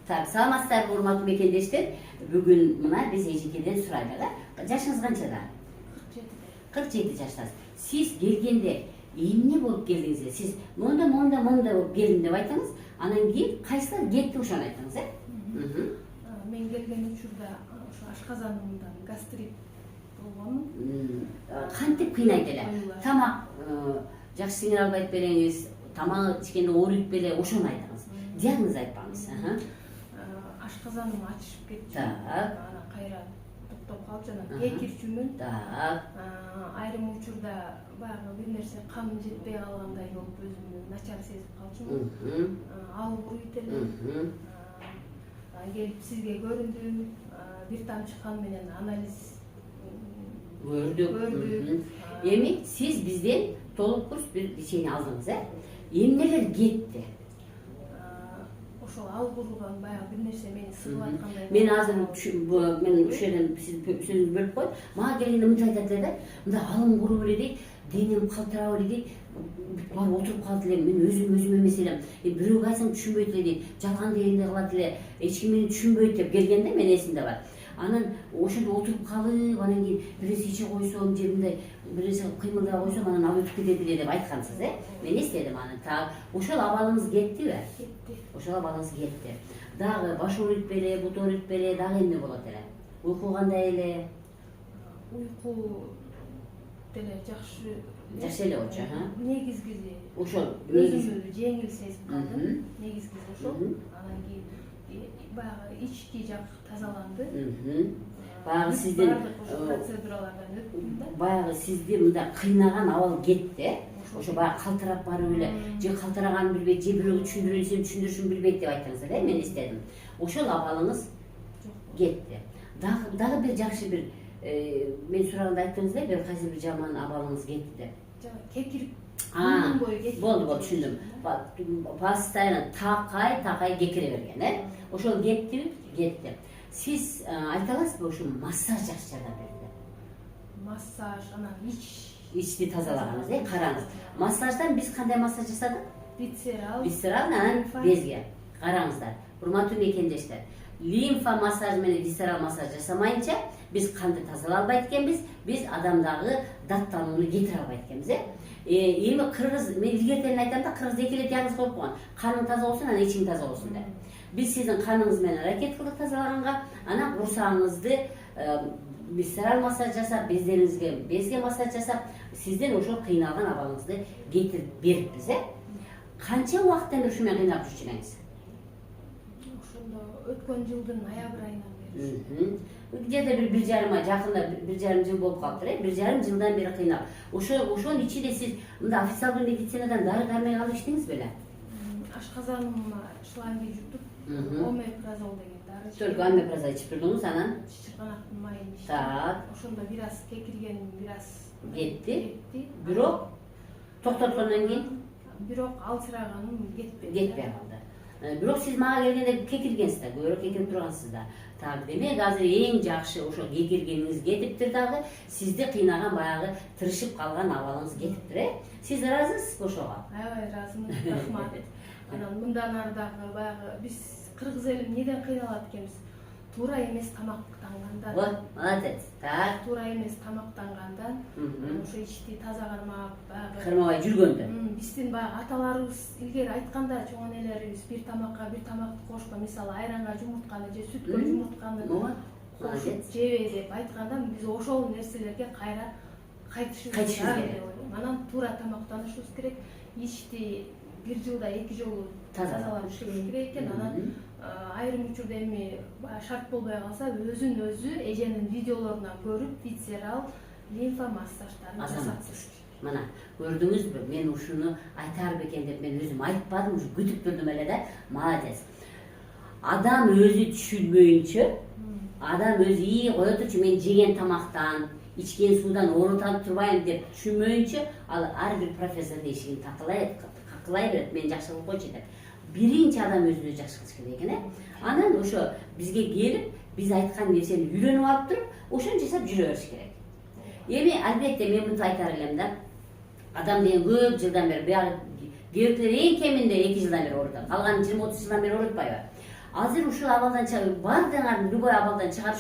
Так, саламатсыздарбы урматтуу мекендештер. Бүгүн мына биз эжекеден сурайлы. Жашыңыз канчада? 47 жаштасыз. Сиз келгенде эмне болуп келдиңиз? Сиз монда болуп келдим деп айтыңыз. Анан кийин кайсылар кетти ошону айтыңыз, Мен келген учурда ошо ашказанымдан гастрит болгон. Кантип кыйнайт эле? Тамак жакшы сиңире албайт белеңиз, тамак ичкенде ооруйт беле, ошону айтыңыз. Диагноз айтпаңыз. Ашказаным ачышып кетти. Так. Анан кайра токтоп калчу, анан кекирчүмүн. Так. Айрым учурда баягы бир нерсе каным жетпей калгандай болуп өзүмдү начар сезип калчумун. Ал куруйт эле. Келип сизге көрүндүм. Бир тамчы кан менен анализ көрдүк. Эми сиз бизден толук курс бир лечение алдыңыз, Эмнелер кетти? Ошол ал курулган баягы бир нерсе мени сыгып аткандай. Мен азыр мен ушул жерден сөзүңүздү бөлүп коюп, мага келгенде мынтип айтат эле да, мында алым куруп эле дейт, денем калтырап эле дейт, барып отуруп калат элем, мен өзүм эмес элем. Бирөөгө айтсам түшүнбөйт эле дейт, жалган дегенде кылат эле, эч ким мени түшүнбөйт деп келгенде мен эсимде бар. Анан ошондо отуруп калып, анан кийин бир нерсе иче койсом, же мындай бир нерсе кыймылдап койсом, анан ал өтүп кетет эле деп айткансыз, Мен эстедим аны. Так, ошол абалыңыз кеттиби? Кетти. Ошол абалыңыз кетти. Дагы баш ооруйт беле, бут ооруйт беле, дагы эмне болот эле? Уйку кандай эле? Уйку деле жакшы. Жакшы эле болчу, Негизгиси ошол өзүмдү жеңил сезип калдым. Негизгиси ошол. Анан кийин баягы ички жак тазаланды. Баягы сиздин процедуралардан өттүм да. Баягы сизди мындай кыйнаган абал кетти. Ошо баягы калтырап барып эле, же калтыраганын билбейт, же бирөөгө түшүндүрө десем түшүндүрүшүн билбейт деп айттыңыз эле, мен эстедим. Ошол абалыңыз кетти. Дагы бир жакшы бир мен сураганда айттыңыз да, бир кайсы бир жаман абалыңыз кетти деп. Кекирип Болду, түшүндүм. Постоянно такай кекире берген, Ошол кеттиби? Кетти. Сиз айта аласызбы, ошо массаж жакшы жардам берди? Массаж, анан Ичти тазалаганыз, караңыз. Массаждан биз кандай массаж жасадык? Висцерал, анан безге. Караңыздар, урматтуу мекендештер. Лимфа массаж менен висцерал массаж жасамайынча биз канды тазалай албайт экенбиз, биз адамдагы даттанууну кетире албайт экенбиз, Эми кыргыз, мен илгертен айтам да, кыргыз эки эле диагноз коюп койгон. Каның таза болсун, анан ичиң таза болсун деп. Биз сиздин каныңыз менен аракет кылдык тазалаганга, анан курсагыңызды висцерал массаж жасап, безге массаж жасап, сизден ошол кыйналган абалыңызды кетирип бериппиз, Канча убакыттан бери ушу менен кыйналып жүрчү элеңиз? Ошондо өткөн жылдын ноябрь айынан бери. Где-то бир жарым ай, жакында 1,5 жыл болуп калыптыр, 1,5 жылдан бери кыйнап. Ошонун ичинде сиз мында официалдуу медицинадан дары-дармек алып иштеңиз беле? Ашказаныма шланги жутуп, омепразол деген дары. Только омепразол ичип турдуңуз, анан? Чычырганактын майын ичип. Так. Ошондо бир аз кекиргеним бир аз кетти. Бирок токтоткондон кийин? Бирок алчыраганым кетпей калды. Бирок сиз мага келгенде кекиргенсиз да, көбүрөөк кекирип тургансыз да. Так, демек азыр эң жакшы ошо кекиргениңиз кетиптир дагы, сизди кыйнаган баягы тырышып калган абалыңыз кетиптир, Сиз ыраазысызбы ошого? Аябай ыраазымын, рахмат. Анан мындан ары дагы баягы биз кыргыз эли эмнеден кыйналат экенбиз? Туура эмес тамактангандан. Вот, молодец. Так. Туура эмес тамактангандан, ошо ичти таза кармап, баягы кырмабай жүргөндө. Биздин баягы аталарыбыз илгери айтканда, чоң энелерибиз бир тамакка бир тамакты кошко, мисалы айранга жумуртканы же сүткө жумуртканы кошуп жебей деп айтканда, биз ошол нерселерге кайра кайтышыбыз керек. Анан туура тамактанышыбыз керек. Ичти бир жылда 2 жолу тазалап жүрүш керек экен. Анан айрым учурда эми шарт болбой калса, өзүн өзү эженин видеолорунан көрүп, висцерал, лимфа массаждарын жасатыш. Мына, көрдүңүзбү? Мен ушуну айтар бекен деп мен өзүм айтпадым, ушу күтүп турдум эле да. Молодец. Адам өзү түшүнбөйүнчө, адам өзү кое турчу, мен жеген тамактан, ичкен суудан оорутанып турбайм деп түшүнбөйүнчө, ал ар бир профессор эшигин какылай берет, мен жакшы кылып койчу деп. Биринчи адам өзүнө жакшы кылыш керек экен, Анан ошо бизге келип, биз айткан нерсени үйрөнүп алып туруп, ошону жасап жүрө бериш керек. Эми албетте мен мынтип айтар элем да. Адам деген көп жылдан бери, баягы кээбиркилер эң кеминде 2 жылдан бери оорутат. Калган 20-30 жылдан бери оорутпайбы? азыр ушул абалдан баардыгыңардын любой абалдан чыгарыш